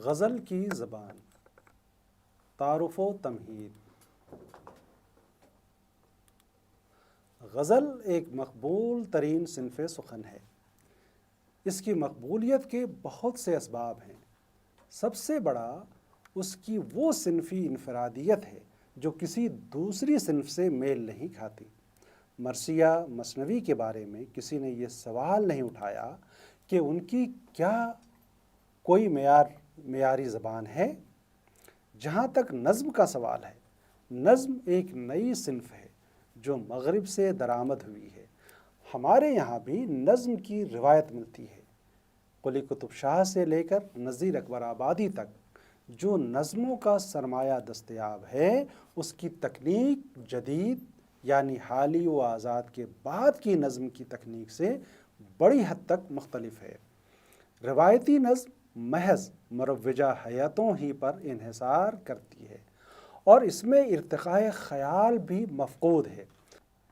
غزل کی زبان، تعارف و تمہید۔ غزل ایک مقبول ترین صنف سخن ہے۔ اس کی مقبولیت کے بہت سے اسباب ہیں۔ سب سے بڑا اس کی وہ صنفی انفرادیت ہے جو کسی دوسری صنف سے میل نہیں کھاتی۔ مرثیہ مثنوی کے بارے میں کسی نے یہ سوال نہیں اٹھایا کہ ان کی کیا کوئی معیاری زبان ہے؟ جہاں تک نظم کا سوال ہے، نظم ایک نئی صنف ہے جو مغرب سے درآمد ہوئی ہے۔ ہمارے یہاں بھی نظم کی روایت ملتی ہے۔ قلی قطب شاہ سے لے کر نذیر اکبر آبادی تک جو نظموں کا سرمایہ دستیاب ہے، اس کی تکنیک جدید یعنی حالی و آزاد کے بعد کی نظم کی تکنیک سے بڑی حد تک مختلف ہے۔ روایتی نظم محض مروجہ حیاتوں ہی پر انحصار کرتی ہے اور اس میں ارتقاء خیال بھی مفقود ہے،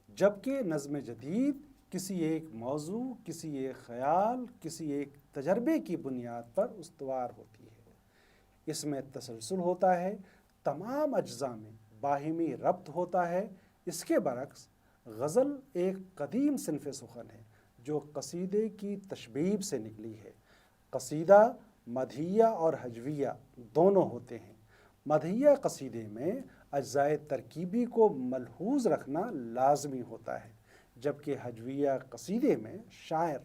جبکہ نظم جدید کسی ایک موضوع، کسی ایک خیال، کسی ایک تجربے کی بنیاد پر استوار ہوتی ہے۔ اس میں تسلسل ہوتا ہے، تمام اجزاء میں باہمی ربط ہوتا ہے۔ اس کے برعکس غزل ایک قدیم صنف سخن ہے جو قصیدے کی تشبیب سے نکلی ہے۔ قصیدہ مدحیہ اور ہجویہ دونوں ہوتے ہیں۔ مدحیہ قصیدے میں اجزائے ترکیبی کو ملحوظ رکھنا لازمی ہوتا ہے، جبکہ ہجویہ قصیدے میں شاعر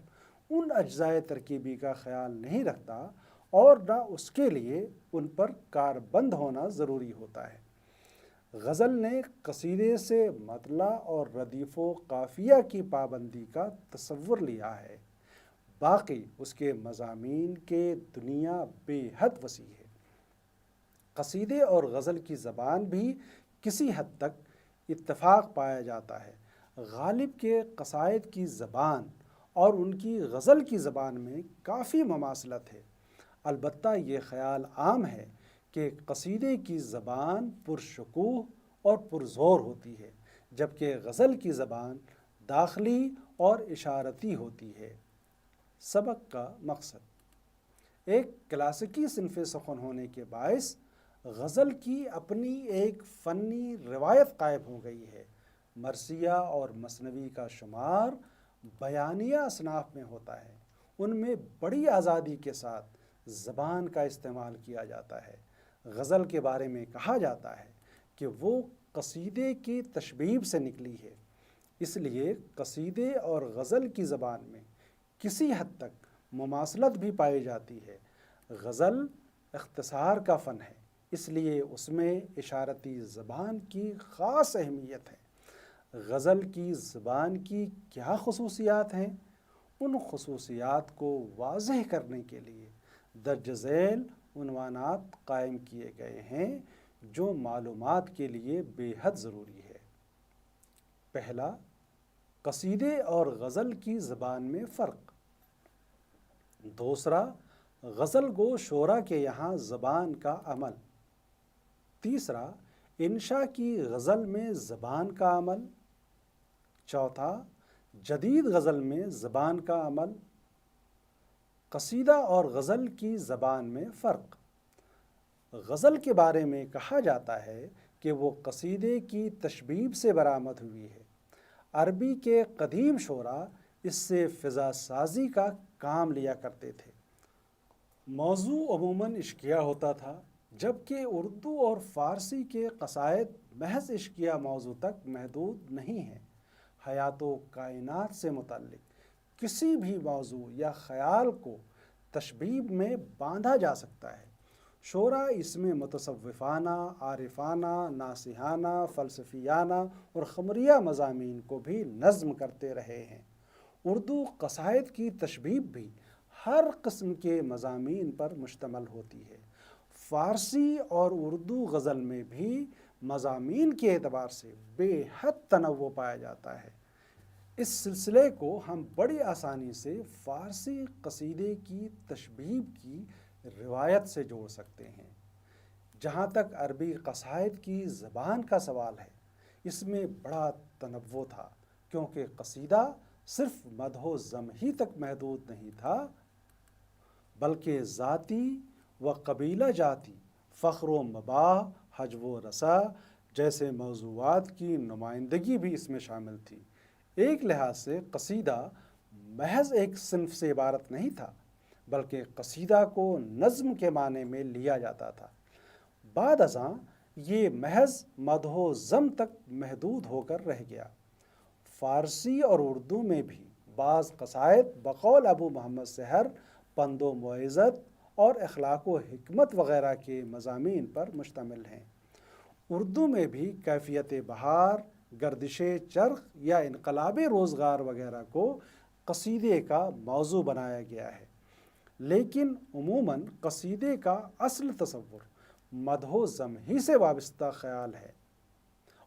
ان اجزائے ترکیبی کا خیال نہیں رکھتا اور نہ اس کے لیے ان پر کاربند ہونا ضروری ہوتا ہے۔ غزل نے قصیدے سے مطلع اور ردیف و قافیہ کی پابندی کا تصور لیا ہے، باقی اس کے مضامین کے دنیا بے حد وسیع ہے۔ قصیدے اور غزل کی زبان بھی کسی حد تک اتفاق پایا جاتا ہے۔ غالب کے قصائد کی زبان اور ان کی غزل کی زبان میں کافی مماثلت ہے۔ البتہ یہ خیال عام ہے کہ قصیدے کی زبان پرشکوہ اور پرزور ہوتی ہے، جبکہ غزل کی زبان داخلی اور اشارتی ہوتی ہے۔ سبق کا مقصد: ایک کلاسیکی صنف سخن ہونے کے باعث غزل کی اپنی ایک فنی روایت قائم ہو گئی ہے۔ مرثیہ اور مثنوی کا شمار بیانیہ اصناف میں ہوتا ہے۔ ان میں بڑی آزادی کے ساتھ زبان کا استعمال کیا جاتا ہے۔ غزل کے بارے میں کہا جاتا ہے کہ وہ قصیدے کی تشبیب سے نکلی ہے۔ اس لیے قصیدے اور غزل کی زبان میں کسی حد تک مماثلت بھی پائی جاتی ہے۔ غزل اختصار کا فن ہے، اس لیے اس میں اشارتی زبان کی خاص اہمیت ہے۔ غزل کی زبان کی کیا خصوصیات ہیں؟ ان خصوصیات کو واضح کرنے کے لیے درج ذیل عنوانات قائم کیے گئے ہیں جو معلومات کے لیے بے حد ضروری ہے۔ پہلا، قصیدے اور غزل کی زبان میں فرق۔ دوسرا، غزل گو شعراء کے یہاں زبان کا عمل۔ تیسرا، انشاء کی غزل میں زبان کا عمل۔ چوتھا، جدید غزل میں زبان کا عمل۔ قصیدہ اور غزل کی زبان میں فرق۔ غزل کے بارے میں کہا جاتا ہے کہ وہ قصیدے کی تشبیب سے برآمد ہوئی ہے۔ عربی کے قدیم شعراء اس سے فضا سازی کا کام لیا کرتے تھے۔ موضوع عموماً عشقیہ ہوتا تھا، جبکہ اردو اور فارسی کے قصائد محض عشقیہ موضوع تک محدود نہیں ہیں۔ حیات و کائنات سے متعلق کسی بھی موضوع یا خیال کو تشبیب میں باندھا جا سکتا ہے۔ شعراء اس میں متصوفانہ، عارفانہ، ناصحانہ، فلسفیانہ اور خمریہ مضامین کو بھی نظم کرتے رہے ہیں۔ اردو قصائد کی تشبیب بھی ہر قسم کے مضامین پر مشتمل ہوتی ہے۔ فارسی اور اردو غزل میں بھی مضامین کے اعتبار سے بے حد تنوع پایا جاتا ہے۔ اس سلسلے کو ہم بڑی آسانی سے فارسی قصیدے کی تشبیب کی روایت سے جوڑ سکتے ہیں۔ جہاں تک عربی قصائد کی زبان کا سوال ہے، اس میں بڑا تنوع تھا، کیونکہ قصیدہ صرف مدح و ذم ہی تک محدود نہیں تھا، بلکہ ذاتی و قبیلہ جاتی، فخر و مباح، حجب و رسا جیسے موضوعات کی نمائندگی بھی اس میں شامل تھی۔ ایک لحاظ سے قصیدہ محض ایک صنف سے عبارت نہیں تھا، بلکہ قصیدہ کو نظم کے معنی میں لیا جاتا تھا۔ بعد ازاں یہ محض مدح و ذم تک محدود ہو کر رہ گیا۔ فارسی اور اردو میں بھی بعض قصائد بقول ابو محمد سحر پند و موعظت اور اخلاق و حکمت وغیرہ کے مضامین پر مشتمل ہیں۔ اردو میں بھی کیفیت بہار، گردش چرخ یا انقلاب روزگار وغیرہ کو قصیدے کا موضوع بنایا گیا ہے، لیکن عموماً قصیدے کا اصل تصور مدح و ذم ہی سے وابستہ خیال ہے،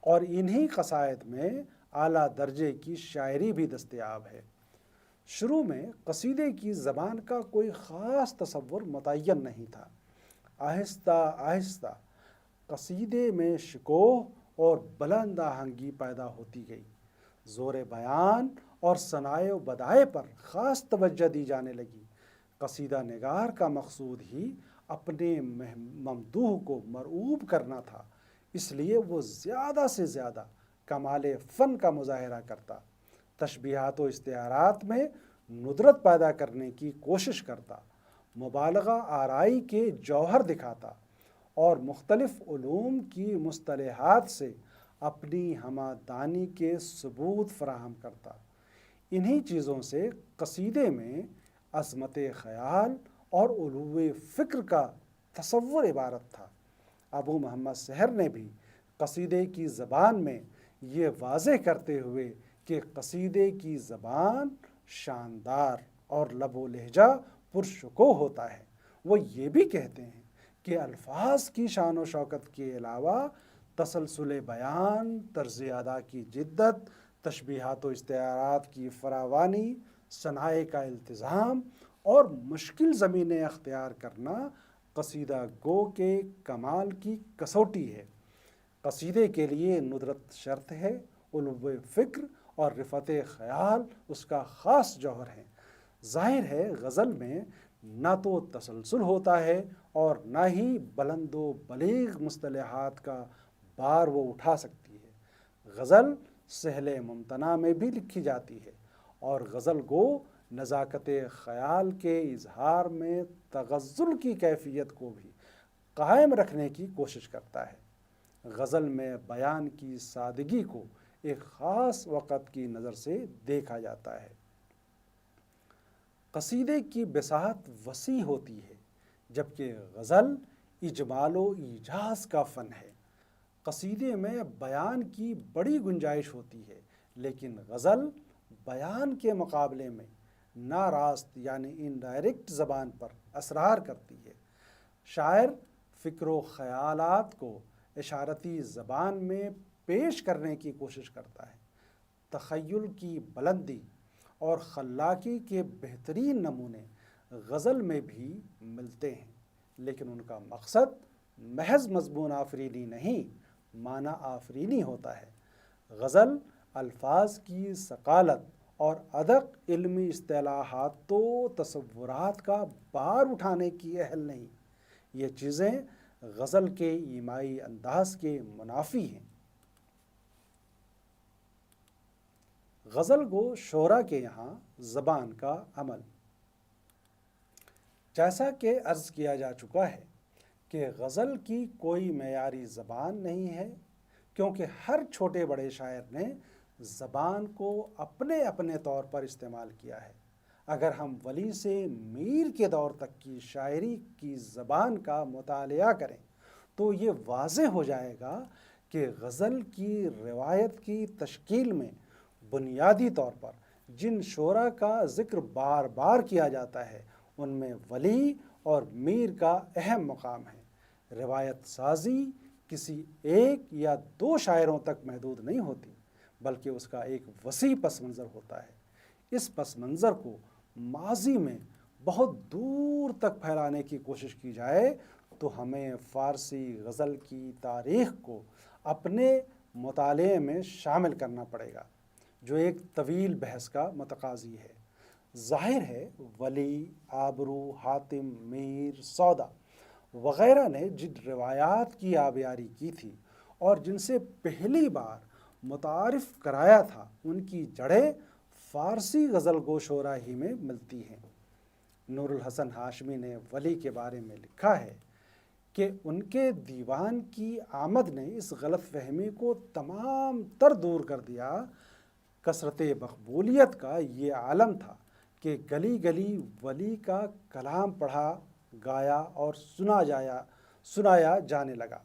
اور انہی قصائد میں اعلیٰ درجے کی شاعری بھی دستیاب ہے۔ شروع میں قصیدے کی زبان کا کوئی خاص تصور متعین نہیں تھا۔ آہستہ آہستہ قصیدے میں شکوہ اور بلند آہنگی پیدا ہوتی گئی، زور بیان اور صنائع و بدائع پر خاص توجہ دی جانے لگی۔ قصیدہ نگار کا مقصود ہی اپنے ممدوح کو مرعوب کرنا تھا، اس لیے وہ زیادہ سے زیادہ کمال فن کا مظاہرہ کرتا، تشبیہات و استعارات میں ندرت پیدا کرنے کی کوشش کرتا، مبالغہ آرائی کے جوہر دکھاتا اور مختلف علوم کی مصطلحات سے اپنی ہمادانی کے ثبوت فراہم کرتا۔ انہی چیزوں سے قصیدے میں عظمت خیال اور علو فکر کا تصور عبارت تھا۔ ابو محمد سحر نے بھی قصیدے کی زبان میں یہ واضح کرتے ہوئے کہ قصیدے کی زبان شاندار اور لب و لہجہ پرشکوہ ہوتا ہے، وہ یہ بھی کہتے ہیں کہ الفاظ کی شان و شوکت کے علاوہ تسلسل بیان، طرز ادا کی جدت، تشبیہات و استعارات کی فراوانی، صنائع کا التزام اور مشکل زمینیں اختیار کرنا قصیدہ گو کے کمال کی کسوٹی ہے۔ قصیدے کے لیے ندرت شرط ہے، علو فکر اور رفعت خیال اس کا خاص جوہر ہے۔ ظاہر ہے غزل میں نہ تو تسلسل ہوتا ہے اور نہ ہی بلند و بلیغ مصطلحات کا بار وہ اٹھا سکتی ہے۔ غزل سہل ممتنع میں بھی لکھی جاتی ہے، اور غزل گو نزاکت خیال کے اظہار میں تغزل کی کیفیت کو بھی قائم رکھنے کی کوشش کرتا ہے۔ غزل میں بیان کی سادگی کو ایک خاص وقت کی نظر سے دیکھا جاتا ہے۔ قصیدے کی بساط وسیع ہوتی ہے، جبکہ غزل اجمال و ایجاز کا فن ہے۔ قصیدے میں بیان کی بڑی گنجائش ہوتی ہے، لیکن غزل بیان کے مقابلے میں ناراست یعنی انڈائریکٹ زبان پر اصرار کرتی ہے۔ شاعر فکر و خیالات کو اشارتی زبان میں پیش کرنے کی کوشش کرتا ہے۔ تخیل کی بلندی اور خلاقی کے بہترین نمونے غزل میں بھی ملتے ہیں، لیکن ان کا مقصد محض مضمون آفرینی نہیں، معنی آفرینی ہوتا ہے۔ غزل الفاظ کی ثقالت اور ادق علمی اصطلاحات و تصورات کا بار اٹھانے کی اہل نہیں۔ یہ چیزیں غزل کے ایمائی انداز کے منافی ہیں۔ غزل گو شعراء کے یہاں زبان کا عمل، جیسا کہ عرض کیا جا چکا ہے کہ غزل کی کوئی معیاری زبان نہیں ہے، کیونکہ ہر چھوٹے بڑے شاعر نے زبان کو اپنے اپنے طور پر استعمال کیا ہے۔ اگر ہم ولی سے میر کے دور تک کی شاعری کی زبان کا مطالعہ کریں تو یہ واضح ہو جائے گا کہ غزل کی روایت کی تشکیل میں بنیادی طور پر جن شعراء کا ذکر بار بار کیا جاتا ہے ان میں ولی اور میر کا اہم مقام ہے۔ روایت سازی کسی ایک یا دو شاعروں تک محدود نہیں ہوتی، بلکہ اس کا ایک وسیع پس منظر ہوتا ہے۔ اس پس منظر کو ماضی میں بہت دور تک پھیلانے کی کوشش کی جائے تو ہمیں فارسی غزل کی تاریخ کو اپنے مطالعے میں شامل کرنا پڑے گا، جو ایک طویل بحث کا متقاضی ہے۔ ظاہر ہے ولی، آبرو، حاتم، میر، سودا وغیرہ نے جن روایات کی آبیاری کی تھی اور جن سے پہلی بار متعارف کرایا تھا، ان کی جڑیں فارسی غزل گو شعراء ہی میں ملتی ہیں۔ نور الحسن ہاشمی نے ولی کے بارے میں لکھا ہے کہ ان کے دیوان کی آمد نے اس غلط فہمی کو تمام تر دور کر دیا۔ کثرت مقبولیت کا یہ عالم تھا کہ گلی گلی ولی کا کلام پڑھا، گایا اور سنایا جانے لگا۔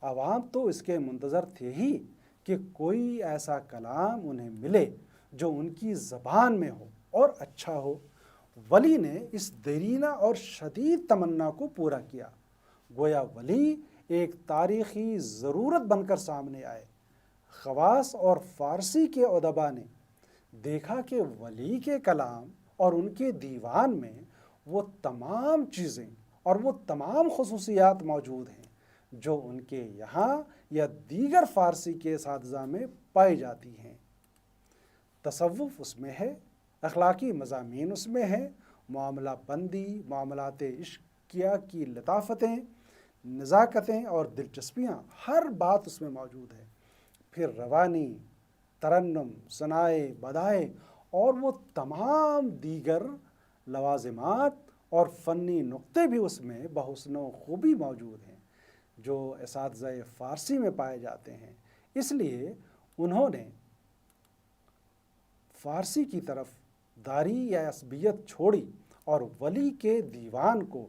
عوام تو اس کے منتظر تھے ہی کہ کوئی ایسا کلام انہیں ملے جو ان کی زبان میں ہو اور اچھا ہو۔ ولی نے اس دیرینہ اور شدید تمنا کو پورا کیا۔ گویا ولی ایک تاریخی ضرورت بن کر سامنے آئے۔ خواص اور فارسی کے ادبا نے دیکھا کہ ولی کے کلام اور ان کے دیوان میں وہ تمام چیزیں اور وہ تمام خصوصیات موجود ہیں جو ان کے یہاں یا دیگر فارسی کے اساتذہ میں پائی جاتی ہیں۔ تصوف اس میں ہے، اخلاقی مضامین اس میں ہیں، معاملہ بندی، معاملات عشقیہ کی لطافتیں، نزاکتیں اور دلچسپیاں، ہر بات اس میں موجود ہے۔ پھر روانی، ترنم، ثنائے، بدائے اور وہ تمام دیگر لوازمات اور فنی نقطے بھی اس میں بحسن و خوبی موجود ہیں جو اساتذہ فارسی میں پائے جاتے ہیں۔ اس لیے انہوں نے فارسی کی طرف داری یا عصبیت چھوڑی اور ولی کے دیوان کو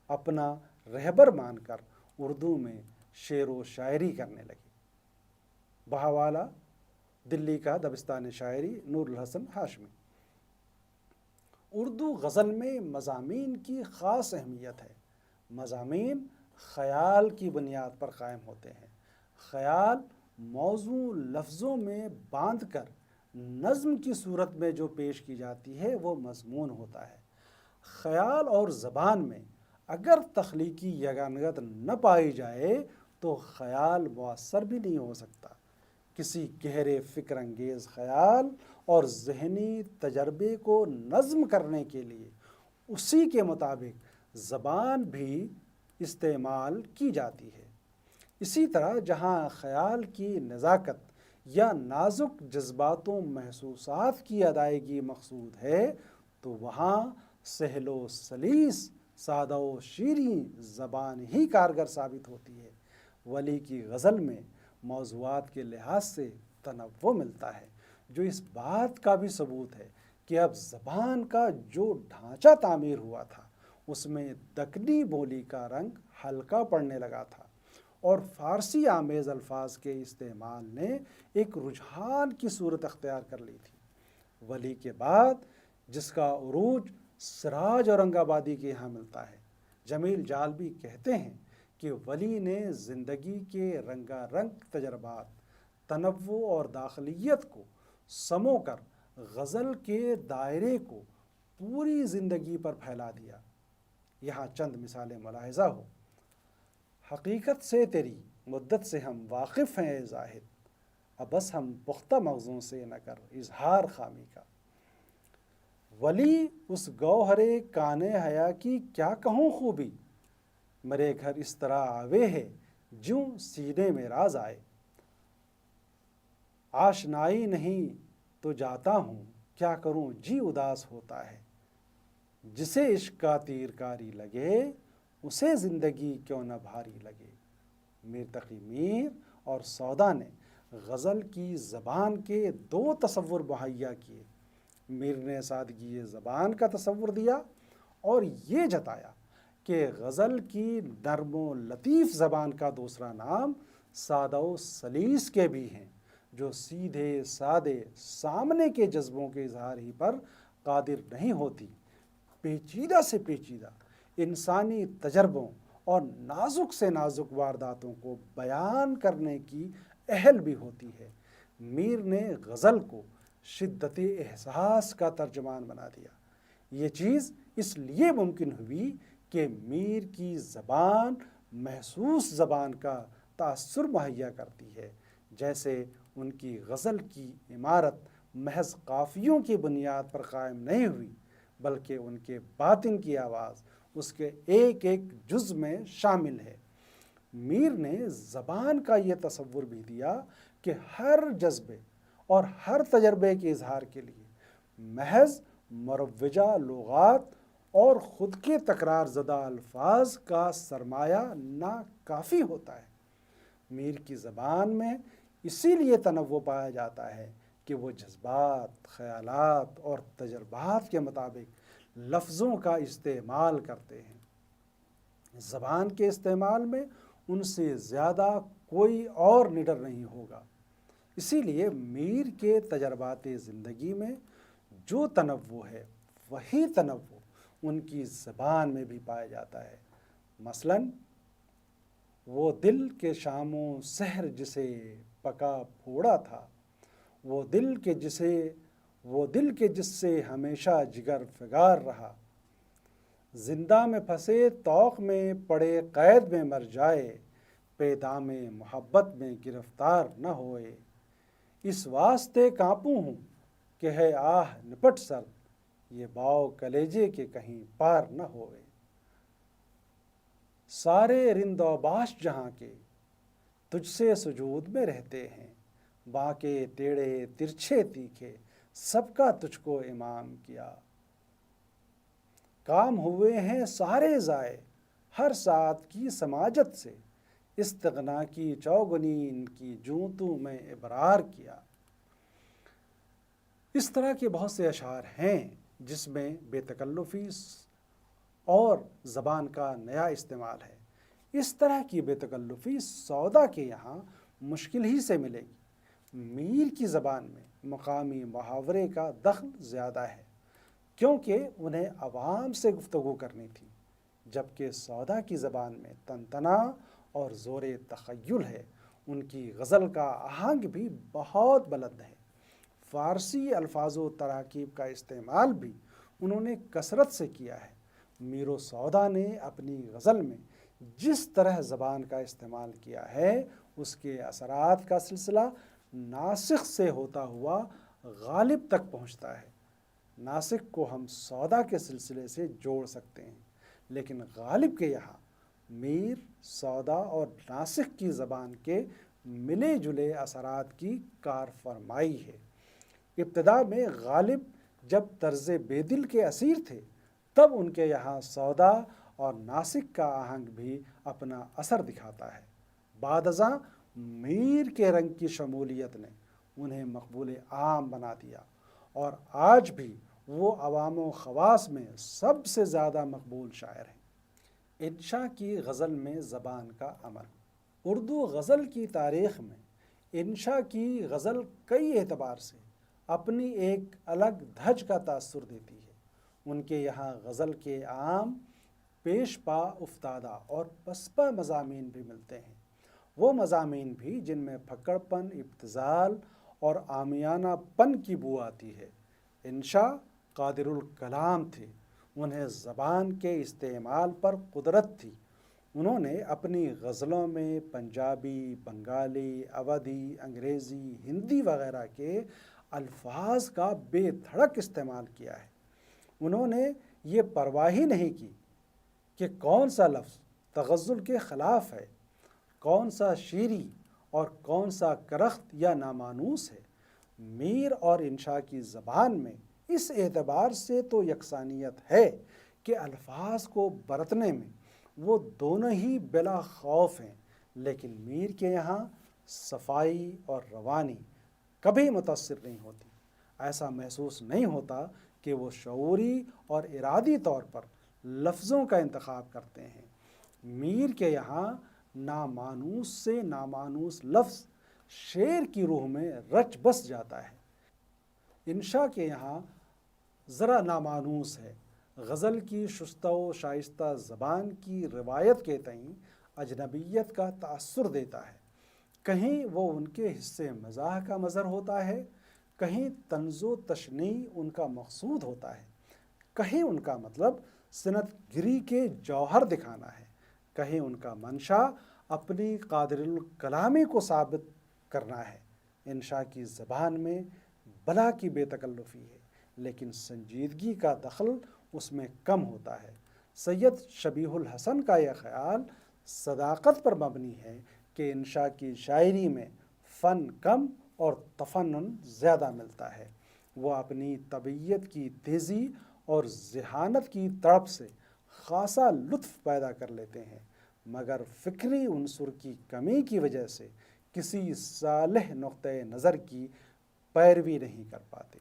اپنا رہبر مان کر اردو میں شعر و شاعری کرنے لگے۔ بہاوالہ، دلی کا دبستان شاعری، نور الحسن ہاشمی۔ اردو غزل میں مضامین کی خاص اہمیت ہے۔ مضامین خیال کی بنیاد پر قائم ہوتے ہیں۔ خیال موضوع لفظوں میں باندھ کر نظم کی صورت میں جو پیش کی جاتی ہے وہ مضمون ہوتا ہے۔ خیال اور زبان میں اگر تخلیقی یگانگت نہ پائی جائے تو خیال مؤثر بھی نہیں ہو سکتا۔ کسی گہرے فکر انگیز خیال اور ذہنی تجربے کو نظم کرنے کے لیے اسی کے مطابق زبان بھی استعمال کی جاتی ہے۔ اسی طرح جہاں خیال کی نزاکت یا نازک جذبات و محسوسات کی ادائیگی مقصود ہے تو وہاں سہل و سلیس، سادہ و شیریں زبان ہی کارگر ثابت ہوتی ہے۔ ولی کی غزل میں موضوعات کے لحاظ سے تنوع ملتا ہے جو اس بات کا بھی ثبوت ہے کہ اب زبان کا جو ڈھانچہ تعمیر ہوا تھا اس میں دکنی بولی کا رنگ ہلکا پڑنے لگا تھا اور فارسی آمیز الفاظ کے استعمال نے ایک رجحان کی صورت اختیار کر لی تھی۔ ولی کے بعد جس کا عروج سراج اورنگ آبادی کے یہاں ملتا ہے، جمیل جالبی کہتے ہیں کہ ولی نے زندگی کے رنگا رنگ تجربات، تنوع اور داخلیت کو سمو کر غزل کے دائرے کو پوری زندگی پر پھیلا دیا۔ یہاں چند مثالیں ملاحظہ ہو۔ حقیقت سے تیری مدت سے ہم واقف ہیں اے زاہد، اب بس ہم پختہ مغزوں سے نہ کر اظہار خامی کا۔ ولی اس گوہرے کانے حیا کی کیا کہوں خوبی، مرے گھر اس طرح آوے ہے جوں سینے میں راز آئے۔ آشنائی نہیں تو جاتا ہوں، کیا کروں جی اداس ہوتا ہے۔ جسے عشق کا تیر کاری لگے، اسے زندگی کیوں نہ بھاری لگے۔ میر تقی میر اور سودا نے غزل کی زبان کے دو تصور مہیا کیے۔ میر نے سادگی زبان کا تصور دیا اور یہ جتایا کہ غزل کی نرم و لطیف زبان کا دوسرا نام سادہ و سلیس کے بھی ہیں، جو سیدھے سادے سامنے کے جذبوں کے اظہار ہی پر قادر نہیں ہوتی، پیچیدہ سے پیچیدہ انسانی تجربوں اور نازک سے نازک وارداتوں کو بیان کرنے کی اہل بھی ہوتی ہے۔ میر نے غزل کو شدت احساس کا ترجمان بنا دیا۔ یہ چیز اس لیے ممکن ہوئی کہ میر کی زبان محسوس زبان کا تأثر مہیا کرتی ہے، جیسے ان کی غزل کی عمارت محض قافیوں کی بنیاد پر قائم نہیں ہوئی، بلکہ ان کے باطن کی آواز اس کے ایک ایک جز میں شامل ہے۔ میر نے زبان کا یہ تصور بھی دیا کہ ہر جذبے اور ہر تجربے کے اظہار کے لیے محض مروجہ لغات اور خود کے تکرار زدہ الفاظ کا سرمایہ ناکافی ہوتا ہے۔ میر کی زبان میں اسی لیے تنوع پایا جاتا ہے کہ وہ جذبات، خیالات اور تجربات کے مطابق لفظوں کا استعمال کرتے ہیں۔ زبان کے استعمال میں ان سے زیادہ کوئی اور نڈر نہیں ہوگا۔ اسی لیے میر کے تجربات زندگی میں جو تنوع ہے وہی تنوع ان کی زبان میں بھی پایا جاتا ہے۔ مثلاً وہ دل کے شام و سحر جسے پکا پھوڑا تھا، وہ دل کے جس سے ہمیشہ جگر فگار رہا، زندہ میں پھنسے طوق میں پڑے قید میں مر جائے، پیدام محبت میں گرفتار نہ ہوئے، اس واسطے کانپوں ہوں کہ ہے آہ نپٹ سر، یہ باؤ کلیجے کے کہیں پار نہ ہوئے۔ سارے رند و باش جہاں کے تجھ سے سجود میں رہتے ہیں، باnkے ٹیڑھے ترچھے تیکھے سب کا تجھ کو امام کیا۔ کام ہوئے ہیں سارے ضائع ہر ساعت کی سماجت سے، استغنا کی چوگنی ان کی جوں تو میں ابرار کیا۔ اس طرح کے بہت سے اشعار ہیں جس میں بے تکلفی اور زبان کا نیا استعمال ہے۔ اس طرح کی بے تکلفی سودا کے یہاں مشکل ہی سے ملے گی۔ میر کی زبان میں مقامی محاورے کا دخل زیادہ ہے کیونکہ انہیں عوام سے گفتگو کرنی تھی، جبکہ سودا کی زبان میں تنتنا اور زور تخیل ہے۔ ان کی غزل کا آہنگ بھی بہت بلند ہے۔ فارسی الفاظ و تراکیب کا استعمال بھی انہوں نے کثرت سے کیا ہے۔ میر و سودا نے اپنی غزل میں جس طرح زبان کا استعمال کیا ہے اس کے اثرات کا سلسلہ ناسخ سے ہوتا ہوا غالب تک پہنچتا ہے۔ ناسخ کو ہم سودا کے سلسلے سے جوڑ سکتے ہیں، لیکن غالب کے یہاں میر، سودا اور ناسخ کی زبان کے ملے جلے اثرات کی کار فرمائی ہے۔ ابتدا میں غالب جب طرز بے دل کے اسیر تھے تب ان کے یہاں سودا اور ناسخ کا آہنگ بھی اپنا اثر دکھاتا ہے۔ بعد ازاں میر کے رنگ کی شمولیت نے انہیں مقبول عام بنا دیا اور آج بھی وہ عوام و خواص میں سب سے زیادہ مقبول شاعر ہیں۔ انشا کی غزل میں زبان کا عمل۔ اردو غزل کی تاریخ میں انشا کی غزل کئی اعتبار سے اپنی ایک الگ دھج کا تاثر دیتی ہے۔ ان کے یہاں غزل کے عام، پیش پا افتادہ اور پسپا مضامین بھی ملتے ہیں۔ وہ مضامین بھی جن میں پھکڑ پن، ابتذال اور عامیانہ پن کی بو آتی ہے۔ انشا قادر الکلام تھے، انہیں زبان کے استعمال پر قدرت تھی۔ انہوں نے اپنی غزلوں میں پنجابی، بنگالی، اودھی، انگریزی، ہندی وغیرہ کے الفاظ کا بے دھڑک استعمال کیا ہے۔ انہوں نے یہ پرواہ ہی نہیں کی کہ کون سا لفظ تغزل کے خلاف ہے، کون سا شیریں اور کون سا کرخت یا نامانوس ہے۔ میر اور انشا کی زبان میں اس اعتبار سے تو یکسانیت ہے کہ الفاظ کو برتنے میں وہ دونوں ہی بلا خوف ہیں، لیکن میر کے یہاں صفائی اور روانی کبھی متاثر نہیں ہوتی۔ ایسا محسوس نہیں ہوتا کہ وہ شعوری اور ارادی طور پر لفظوں کا انتخاب کرتے ہیں۔ میر کے یہاں نامانوس سے نامانوس لفظ شعر کی روح میں رچ بس جاتا ہے۔ انشا کے یہاں ذرا نامانوس ہے۔ غزل کی شستہ و شائستہ زبان کی روایت کے تئیں اجنبیت کا تأثر دیتا ہے۔ کہیں وہ ان کے حصے مزاح کا مظہر ہوتا ہے، کہیں طنز و تشنیع ان کا مقصود ہوتا ہے، کہیں ان کا مطلب صنعت گری کے جوہر دکھانا ہے، کہیں ان کا منشا اپنی قادر الکلامی کو ثابت کرنا ہے۔ انشا کی زبان میں بلا کی بے تکلفی ہے، لیکن سنجیدگی کا دخل اس میں کم ہوتا ہے۔ سید شبیہ الحسن کا یہ خیال صداقت پر مبنی ہے کہ انشاء کی شاعری میں فن کم اور تفنن زیادہ ملتا ہے۔ وہ اپنی طبیعت کی تیزی اور ذہانت کی تڑپ سے خاصا لطف پیدا کر لیتے ہیں، مگر فکری عنصر کی کمی کی وجہ سے کسی صالح نقطۂ نظر کی پیروی نہیں کر پاتے۔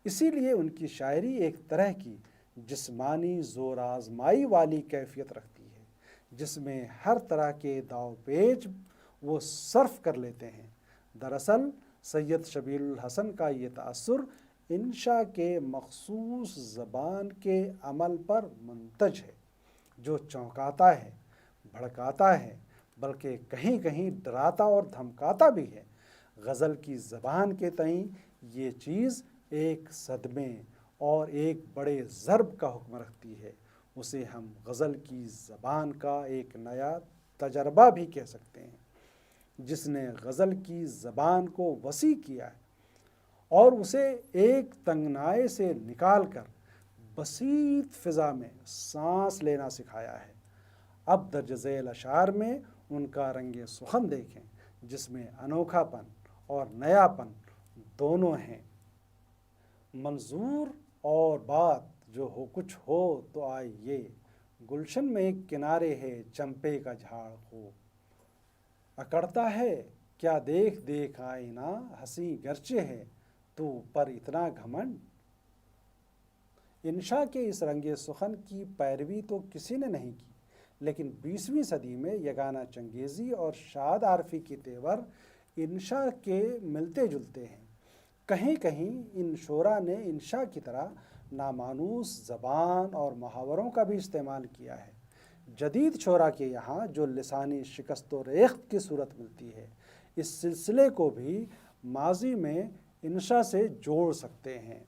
اسی لیے ان کی شاعری ایک طرح کی جسمانی زور آزمائی والی کیفیت رکھتی ہے، جس میں ہر طرح کے داؤ پیچ وہ صرف کر لیتے ہیں۔ دراصل سید شبیہ الحسن کا یہ تأثر انشاء کے مخصوص زبان کے عمل پر منتج ہے، جو چونکاتا ہے، بھڑکاتا ہے، بلکہ کہیں کہیں ڈراتا اور دھمکاتا بھی ہے۔ غزل کی زبان کے تئیں یہ چیز ایک صدمے اور ایک بڑے ضرب کا حکم رکھتی ہے۔ اسے ہم غزل کی زبان کا ایک نیا تجربہ بھی کہہ سکتے ہیں، جس نے غزل کی زبان کو وسیع کیا ہے اور اسے ایک تنگنائے سے نکال کر بسیط فضا میں سانس لینا سکھایا ہے۔ اب درج ذیل اشعار میں ان کا رنگ سخن دیکھیں، جس میں انوکھا پن اور نیا پن دونوں ہیں۔ منظور اور بات جو ہو کچھ ہو تو آئیے، گلشن میں ایک کنارے ہے چمپے کا جھاڑ ہو، اکڑتا ہے کیا دیکھ دیکھ آئینہ، ہنسی گرچہ ہے تو پر اتنا گھمنڈ۔ انشاء کے اس رنگ سخن کی پیروی تو کسی نے نہیں کی، لیکن 20ویں صدی میں یگانہ چنگیزی اور شاد عارفی کے تیور انشاء کے ملتے جلتے ہیں۔ کہیں کہیں ان شعراء نے انشاء کی طرح نامانوس زبان اور محاوروں کا بھی استعمال کیا ہے۔ جدید شعراء کے یہاں جو لسانی شکست و ریخت کی صورت ملتی ہے، اس سلسلے کو بھی ماضی میں انشاء سے جوڑ سکتے ہیں۔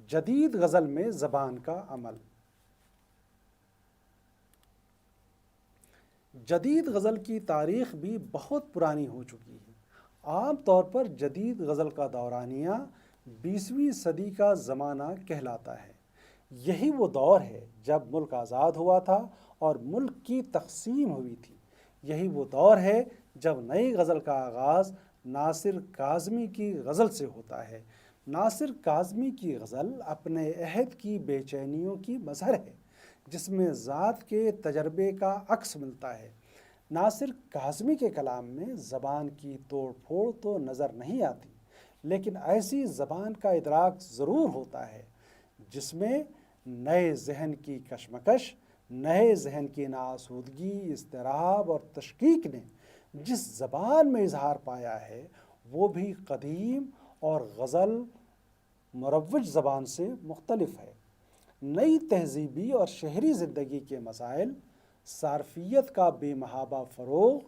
جدید غزل میں زبان کا عمل۔ جدید غزل کی تاریخ بھی بہت پرانی ہو چکی ہے۔ عام طور پر جدید غزل کا دورانیہ 20ویں صدی کا زمانہ کہلاتا ہے۔ یہی وہ دور ہے جب ملک آزاد ہوا تھا اور ملک کی تقسیم ہوئی تھی۔ یہی وہ دور ہے جب نئی غزل کا آغاز ناصر کاظمی کی غزل سے ہوتا ہے۔ ناصر کاظمی کی غزل اپنے عہد کی بے چینیوں کی مظہر ہے، جس میں ذات کے تجربے کا عکس ملتا ہے۔ ناصر کاظمی کے کلام میں زبان کی توڑ پھوڑ تو نظر نہیں آتی، لیکن ایسی زبان کا ادراک ضرور ہوتا ہے جس میں نئے ذہن کی کشمکش، نئے ذہن کی ناآسودگی، اضطراب اور تشکیک نے جس زبان میں اظہار پایا ہے، وہ بھی قدیم اور غزل مروج زبان سے مختلف ہے۔ نئی تہذیبی اور شہری زندگی کے مسائل، صارفیت کا بے محابہ فروغ،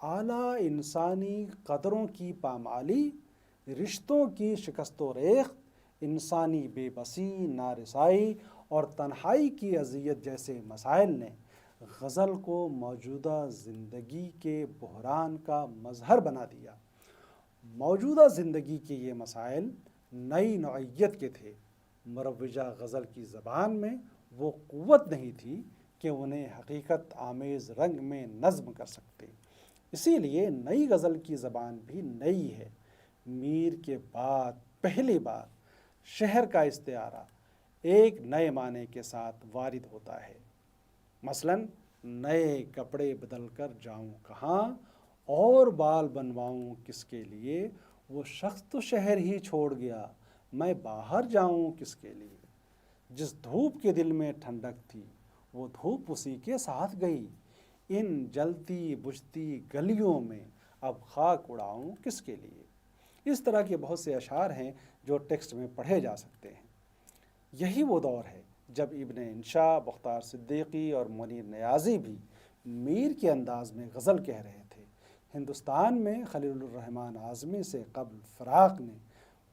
اعلیٰ انسانی قدروں کی پامالی، رشتوں کی شکست و ریخت، انسانی بے بسی، نارسائی اور تنہائی کی اذیت جیسے مسائل نے غزل کو موجودہ زندگی کے بحران کا مظہر بنا دیا۔ موجودہ زندگی کے یہ مسائل نئی نوعیت کے تھے۔ مروجہ غزل کی زبان میں وہ قوت نہیں تھی کہ انہیں حقیقت آمیز رنگ میں نظم کر سکتے۔ اسی لیے نئی غزل کی زبان بھی نئی ہے۔ میر کے بعد پہلی بار شہر کا استعارہ ایک نئے معنی کے ساتھ وارد ہوتا ہے۔ مثلاً نئے کپڑے بدل کر جاؤں کہاں اور بال بنواؤں کس کے لیے، وہ شخص تو شہر ہی چھوڑ گیا، میں باہر جاؤں کس کے لیے۔ جس دھوپ کے دل میں ٹھنڈک تھی، وہ دھوپ اسی کے ساتھ گئی، ان جلتی بجھتی گلیوں میں اب خاک اڑاؤں کس کے لیے۔ اس طرح کے بہت سے اشعار ہیں جو ٹیکسٹ میں پڑھے جا سکتے ہیں۔ یہی وہ دور ہے جب ابن انشا، بختار صدیقی اور منیر نیازی بھی میر کے انداز میں غزل کہہ رہے تھے۔ ہندوستان میں خلیل الرحمن اعظمی سے قبل فراق نے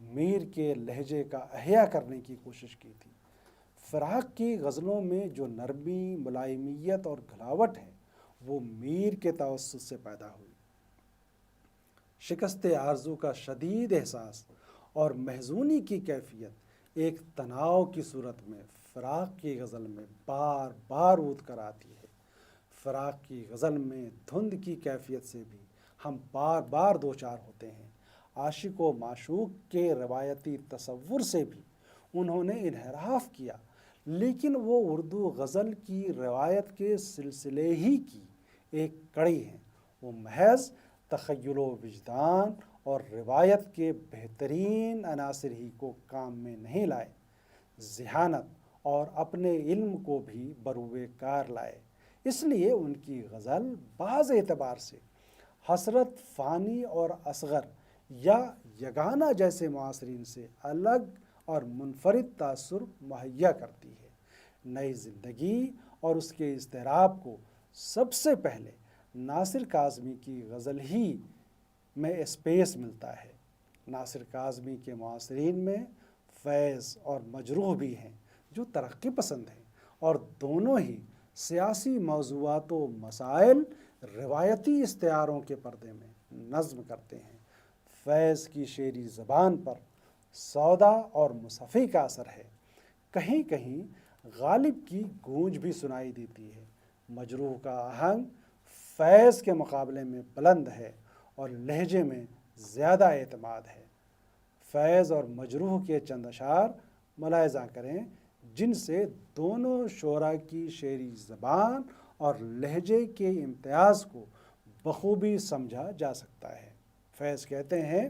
میر کے لہجے کا احیاء کرنے کی کوشش کی تھی۔ فراق کی غزلوں میں جو نرمی، ملائمیت اور گھلاوٹ ہے، وہ میر کے توسط سے پیدا ہوئی۔ شکست آرزو کا شدید احساس اور محزونی کی کیفیت ایک تناؤ کی صورت میں فراق کی غزل میں بار بار اود کر آتی ہے۔ فراق کی غزل میں دھند کی کیفیت سے بھی ہم بار بار دوچار ہوتے ہیں۔ عاشق و معشوق کے روایتی تصور سے بھی انہوں نے انحراف کیا، لیکن وہ اردو غزل کی روایت کے سلسلے ہی کی ایک کڑی ہیں۔ وہ محض تخیل و وجدان اور روایت کے بہترین عناصر ہی کو کام میں نہیں لائے، ذہانت اور اپنے علم کو بھی بروئے کار لائے۔ اس لیے ان کی غزل بعض اعتبار سے حسرت، فانی اور اصغر یا یگانہ جیسے معاصرین سے الگ اور منفرد تاثر مہیا کرتی ہے۔ نئی زندگی اور اس کے اضطراب کو سب سے پہلے ناصر کاظمی کی غزل ہی میں اسپیس ملتا ہے۔ ناصر کاظمی کے معاصرین میں فیض اور مجروح بھی ہیں جو ترقی پسند ہیں، اور دونوں ہی سیاسی موضوعات و مسائل روایتی استعاروں کے پردے میں نظم کرتے ہیں۔ فیض کی شعری زبان پر سودا اور مصفی کا اثر ہے، کہیں کہیں غالب کی گونج بھی سنائی دیتی ہے۔ مجروح کا آہنگ فیض کے مقابلے میں بلند ہے اور لہجے میں زیادہ اعتماد ہے۔ فیض اور مجروح کے چند اشعار ملاحظہ کریں جن سے دونوں شعراء کی شعری زبان اور لہجے کے امتیاز کو بخوبی سمجھا جا سکتا ہے۔ فیض کہتے ہیں،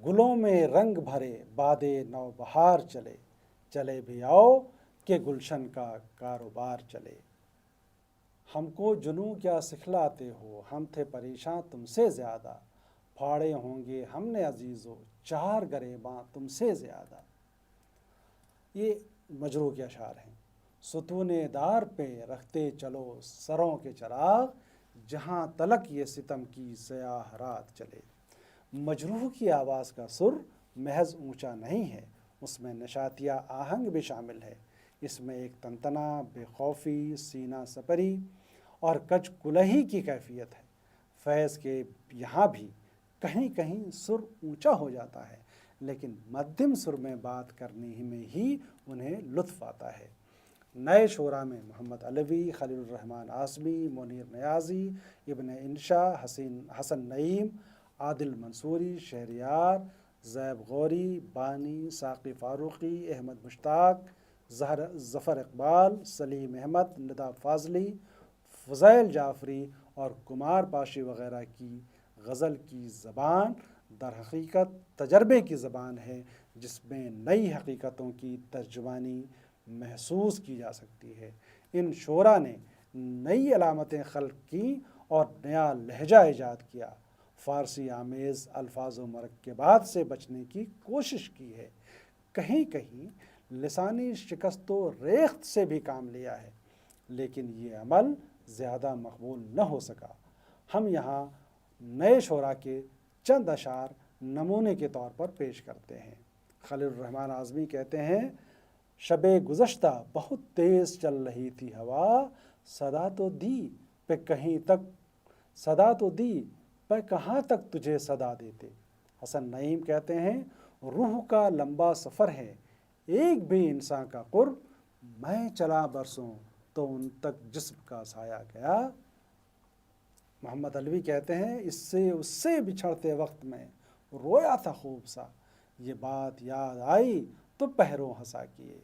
گلوں میں رنگ بھرے باد نو بہار چلے، چلے بھی آؤ کہ گلشن کا کاروبار چلے۔ ہم کو جنوں کیا سکھلاتے ہو، ہم تھے پریشاں تم سے زیادہ، پھاڑے ہوں گے ہم نے عزیزو چار گریباں تم سے زیادہ۔ یہ مجروح کے اشعار ہیں۔ ستون دار پہ رکھتے چلو سروں کے چراغ، جہاں تلک یہ ستم کی سیاہ رات چلے۔ مجروح کی آواز کا سر محض اونچا نہیں ہے، اس میں نشاتیہ آہنگ بھی شامل ہے۔ اس میں ایک تنتنا، بے خوفی، سینہ سپری اور کچ کلہی کی کیفیت ہے۔ فیض کے یہاں بھی کہیں کہیں سر اونچا ہو جاتا ہے، لیکن مدھم سر میں بات کرنے میں ہی انہیں لطف آتا ہے۔ نئے شعراء میں محمد علوی، خلیل الرحمن اعظمی، منیر نیازی، ابن انشا، حسن نعیم، عادل منصوری، شہریار، زیب غوری، بانی، ساقی فاروقی، احمد مشتاق، ظفر اقبال، سلیم احمد، ندا فاضلی، فضیل جعفری اور کمار پاشی وغیرہ کی غزل کی زبان در حقیقت تجربے کی زبان ہے، جس میں نئی حقیقتوں کی ترجمانی محسوس کی جا سکتی ہے۔ ان شعراء نے نئی علامتیں خلق کی اور نیا لہجہ ایجاد کیا، فارسی آمیز الفاظ و مرکبات سے بچنے کی کوشش کی ہے، کہیں کہیں لسانی شکست و ریخت سے بھی کام لیا ہے، لیکن یہ عمل زیادہ مقبول نہ ہو سکا۔ ہم یہاں نئے شعراء کے چند اشعار نمونے کے طور پر پیش کرتے ہیں۔ خلیل الرحمن اعظمی کہتے ہیں، شب گزشتہ بہت تیز چل رہی تھی ہوا، صدا تو دی پہ کہاں تک تجھے صدا دیتے۔ حسن نعیم کہتے ہیں، روح کا لمبا سفر ہے ایک بھی انسان کا قرب، میں چلا برسوں تو ان تک جسم کا سایہ گیا۔ محمد علوی کہتے ہیں، اس سے بچھڑتے وقت میں رویا تھا خوب سا، یہ بات یاد آئی تو پہروں ہنسا کیے۔